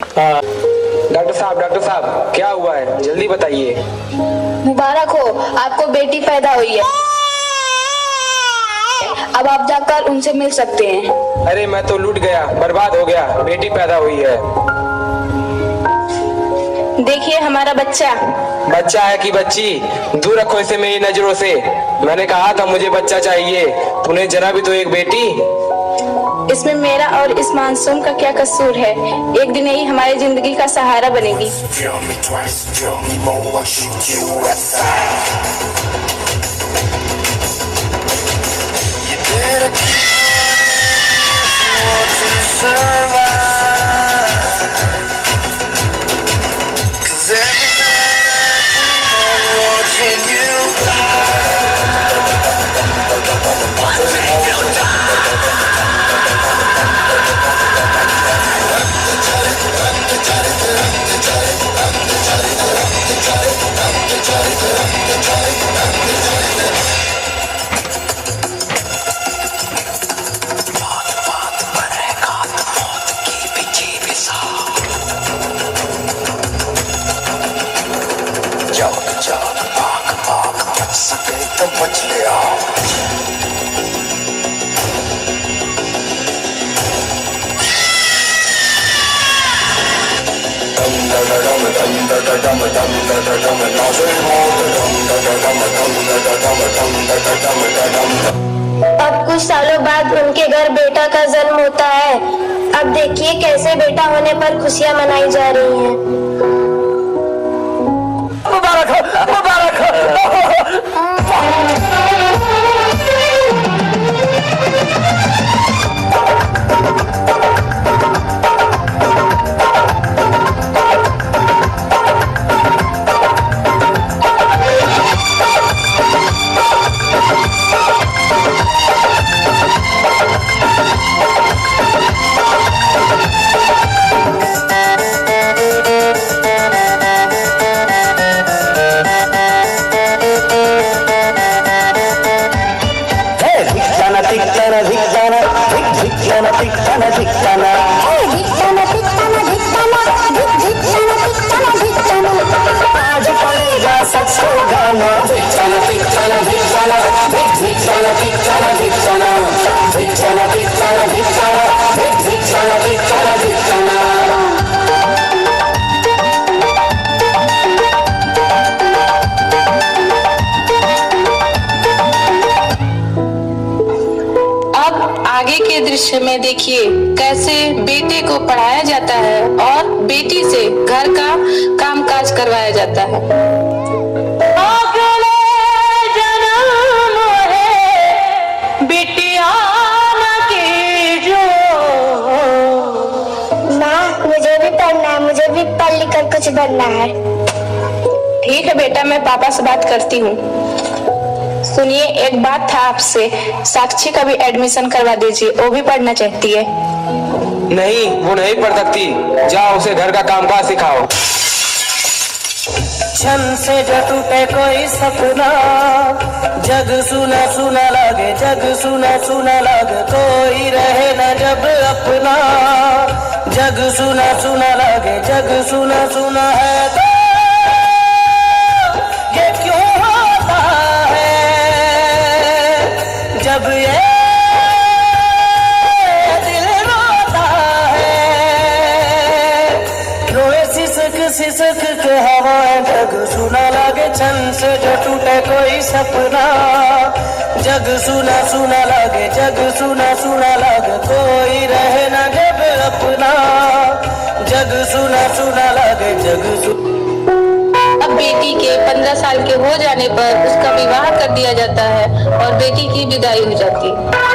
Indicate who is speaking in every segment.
Speaker 1: Doctor साहब क्या हुआ है, जल्दी बताइए।
Speaker 2: मुबारक हो, आपको बेटी पैदा हुई है। अब आप जाकर उनसे मिल सकते हैं।
Speaker 1: अरे मैं तो लूट गया, बर्बाद हो गया, बेटी पैदा हुई है।
Speaker 2: देखिए हमारा बच्चा।
Speaker 1: बच्चा है कि बच्ची? दूर रखो इसे मेरी नजरों से। मैंने कहा था मुझे बच्चा चाहिए, तूने जरा भी तो एक बेटी।
Speaker 2: इसमें मेरा और इस मासूम का क्या कसूर है? एक दिन यही हमारी जिंदगी का सहारा बनेगी।
Speaker 3: तो बच गया।
Speaker 4: अब कुछ सालों बाद उनके घर बेटा का जन्म होता है। अब देखिए कैसे बेटा होने पर खुशियां मनाई जा रही हैं।
Speaker 3: मुबारक हो, मुबारक हो।
Speaker 2: आगे के दृश्य में देखिए कैसे बेटे को पढ़ाया जाता है और बेटी से घर का कामकाज करवाया जाता है।
Speaker 4: मुझे भी पढ़ना है, मुझे भी पढ़ लिख कर कुछ बनना है।
Speaker 2: ठीक है बेटा, मैं पापा से बात करती हूँ। सुनिए, एक बात था आपसे, साक्षी का भी एडमिशन करवा दीजिए, वो भी पढ़ना चाहती है।
Speaker 1: नहीं, वो नहीं पढ़ सकती। जाओ उसे घर का कामकाज सिखाओ।
Speaker 5: क्षण से जो टूटे कोई सपना, जग सुना सुना लगे, जग सुना सुना लगे, कोई रहे न जब अपना। जग सुना सुना लगे, जग सुना सुना है तो ये क्यों होता है? जब ये दिल रोता है, रोए सिसक सिसक के हवाएं। जग सुना लगे, क्षण से जो टूटे कोई सपना, जग सुना सुना लगे, जग सुना सुना लगे, कोई रहे न जब अपना। जग सुना सुना लगे,
Speaker 2: अब बेटी के 15 साल के हो जाने पर उसका विवाह कर दिया जाता है और बेटी की विदाई हो जाती है।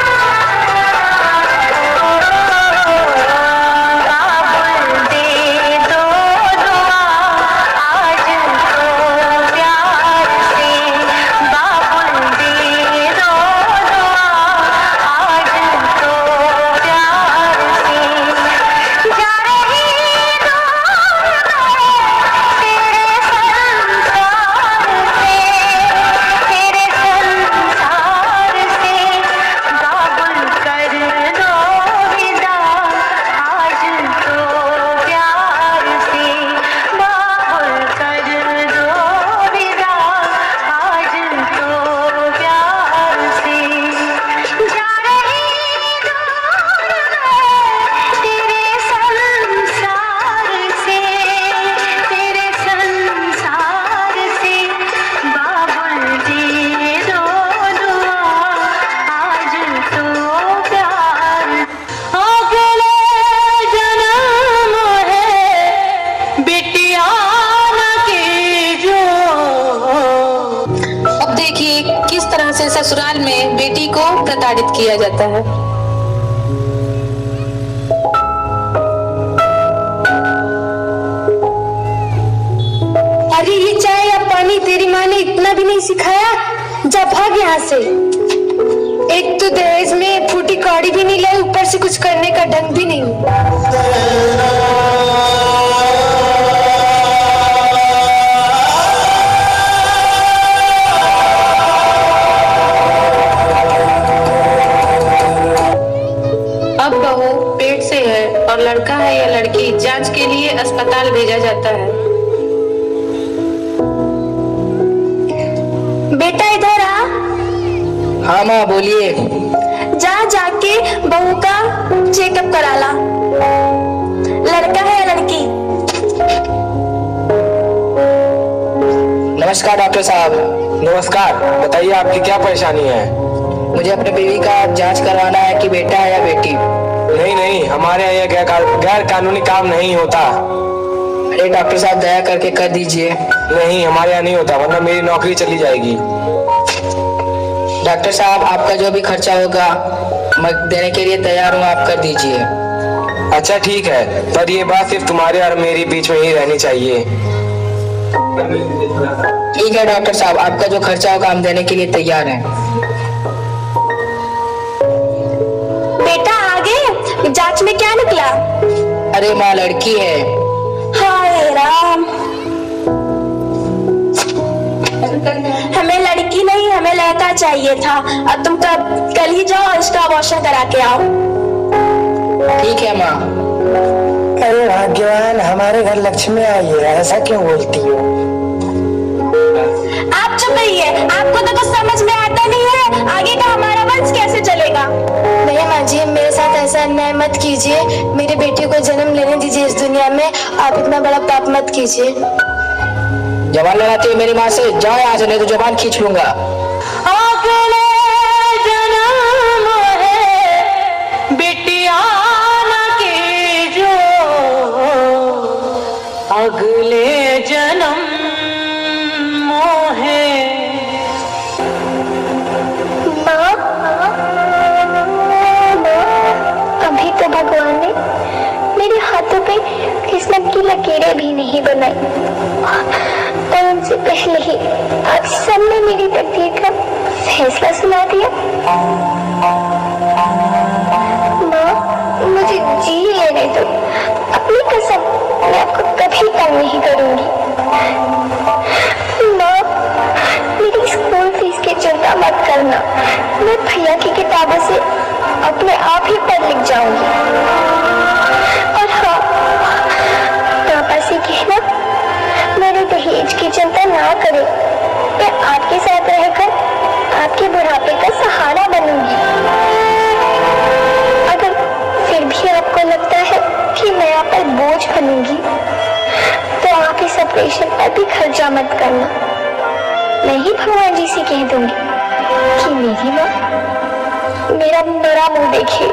Speaker 2: ससुराल में बेटी को प्रताड़ित किया जाता है।
Speaker 4: अरे ये चाय या पानी तेरी माँ ने इतना भी नहीं सिखाया, जा भाग यहाँ से। एक तो दहेज में फूटी कौड़ी भी नहीं लाई, ऊपर से कुछ करने का ढंग भी नहीं।
Speaker 2: अब बहू पेट से है और लड़का है या लड़की, जांच के लिए अस्पताल भेजा जाता है।
Speaker 4: बेटा इधर आ।
Speaker 5: हाँ माँ बोलिए।
Speaker 4: जा जाके बहू का चेकअप करा ला। लड़का है या लड़की?
Speaker 5: नमस्कार डॉक्टर साहब।
Speaker 1: नमस्कार, बताइए आपकी क्या परेशानी है?
Speaker 5: मुझे अपने बीवी का जांच करवाना है कि बेटा है या बेटी।
Speaker 1: नहीं नहीं, हमारे यहाँ गैर कानूनी काम नहीं होता।
Speaker 5: अरे डॉक्टर साहब दया करके कर दीजिए।
Speaker 1: नहीं, हमारे यहाँ नहीं होता, वरना मेरी नौकरी चली जाएगी।
Speaker 5: डॉक्टर साहब आपका जो भी खर्चा होगा मैं देने के लिए तैयार हूँ, आप कर दीजिए।
Speaker 1: अच्छा ठीक है, पर ये बात सिर्फ तुम्हारे और मेरी बीच में ही रहनी चाहिए।
Speaker 5: ठीक है डॉक्टर साहब, आपका जो खर्चा होगा हम देने के लिए तैयार हैं।
Speaker 4: बेटा आगे जांच में क्या निकला?
Speaker 5: अरे माँ लड़की है।
Speaker 4: हाय राम, हमें लड़की नहीं हमें लड़का चाहिए था। अब तुम कल ही जाओ और इसका अबॉर्शन करा के आओ।
Speaker 5: ठीक है माँ।
Speaker 3: अरे भाग्यवान, हमारे घर लक्ष्मी आई है, ऐसा क्यों बोलती हो?
Speaker 4: आप चुप रहिए, आपको तो कुछ समझ में आता नहीं है। आगे का हमारा वंश कैसे चलेगा? नहीं माँ जी, मेरे साथ ऐसा अन्याय मत कीजिए। मेरे बेटे को जन्म लेने दीजिए इस दुनिया में। आप इतना बड़ा पाप मत कीजिए।
Speaker 5: जबान लड़ाती है मेरी माँ से, जाओ यहाँ से नहीं तो जबान खींच लूंगा।
Speaker 2: अगले जन्म है बिटिया के जो, अगले जन्म है।
Speaker 4: अभी तो भगवान ने मेरे हाथों पे किस्मत की लकीरें भी नहीं बनाई और उनसे पहले ही आप सबने मेरी तकदीर का फैसला सुना दिया। माँ मुझे जी लेने दो, अपनी कसम मैं आपको कभी तंग नहीं करूंगी। माँ मेरी स्कूल फीस की चिंता मत करना, मैं भैया की किताबों से अपने आप ही पढ़ लिख जाऊंगी। और हाँ, पापा से कहना मेरे दहेज की चिंता ना करें, मैं आपके साथ रहकर आपके बुढ़ापे का सहारा बनूंगी। अगर फिर भी आपको लगता है कि मैं आप पर बोझ बनूंगी तो आप इस ऑपरेशन पर भी खर्चा मत करना। मैं ही भगवान जी से कह दूंगी कि मेरी माँ मेरा बड़ा मुंह देखे।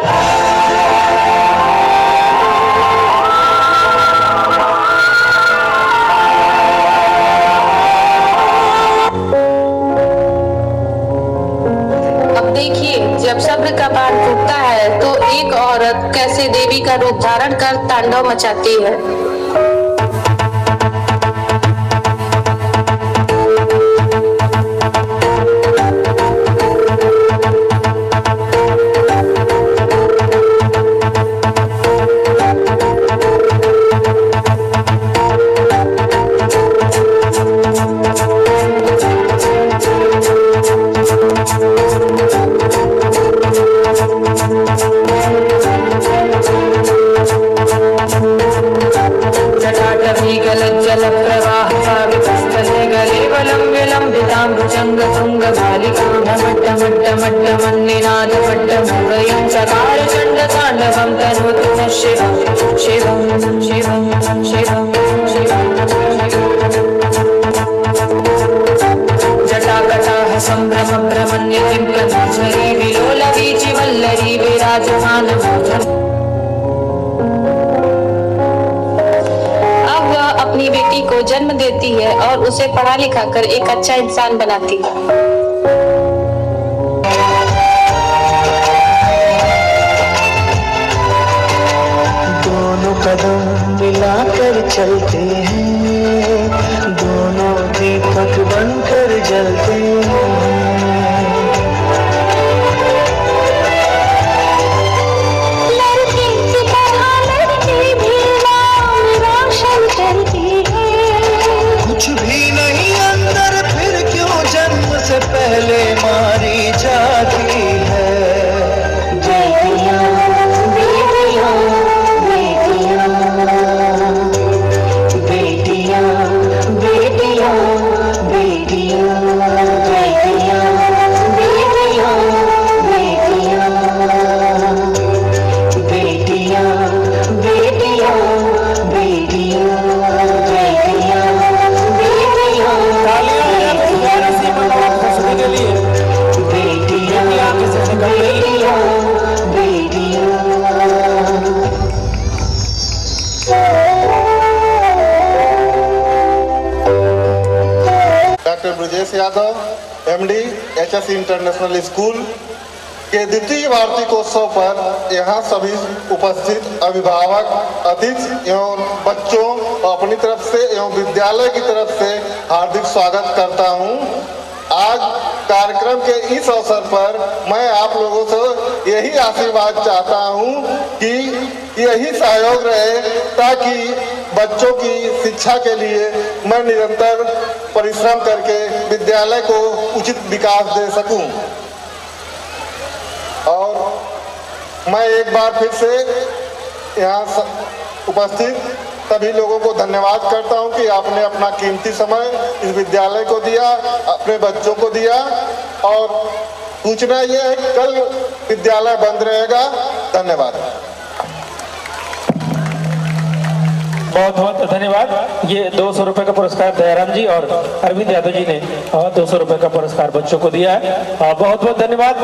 Speaker 2: अब देखिए, जब सब्र का बांध टूटता है तो एक औरत कैसे देवी का रूप धारण कर तांडव मचाती है। अपनी बेटी को जन्म देती है और उसे पढ़ा लिखा कर एक अच्छा इंसान बनाती है।
Speaker 5: दोनों कदम मिलाकर चलते हैं, दोनों दीपक बनकर जलते हैं।
Speaker 4: लड़की की तरह लड़की भी नाम रोशन करती है।
Speaker 5: कुछ भी नहीं अंदर फिर क्यों जन्म से पहले मारी जाती है।
Speaker 4: बेटियां बेटियां बेटियां बेटियां बेटियां बेटियां बेटियां बेटियां बेटियां बेटियां बेटियां बेटियां बेटियां बेटियां
Speaker 1: के लिए
Speaker 4: बेटियां बेटियां बेटियां।
Speaker 6: Doctor Brajesh Yadav, MD, HS international school के द्वितीय वार्षिकोत्सव पर यहाँ सभी उपस्थित अभिभावक, अतिथि एवं बच्चों और अपनी तरफ से एवं विद्यालय की तरफ से हार्दिक स्वागत करता हूँ। आज कार्यक्रम के इस अवसर पर मैं आप लोगों से यही आशीर्वाद चाहता हूँ कि यही सहयोग रहे ताकि बच्चों की शिक्षा के लिए मैं निरंतर परिश्रम करके विद्यालय को उचित विकास दे सकूं। और मैं एक बार फिर से यहाँ उपस्थित सभी लोगों को धन्यवाद करता हूं कि आपने अपना कीमती समय इस विद्यालय को दिया, अपने बच्चों को दिया। और सूचना यह है कि कल विद्यालय बंद रहेगा। धन्यवाद।
Speaker 7: बहुत बहुत धन्यवाद। ये 200 रुपए का पुरस्कार दयाराम जी और अरविंद यादव जी ने 200 रुपए का पुरस्कार बच्चों को दिया है। बहुत बहुत धन्यवाद।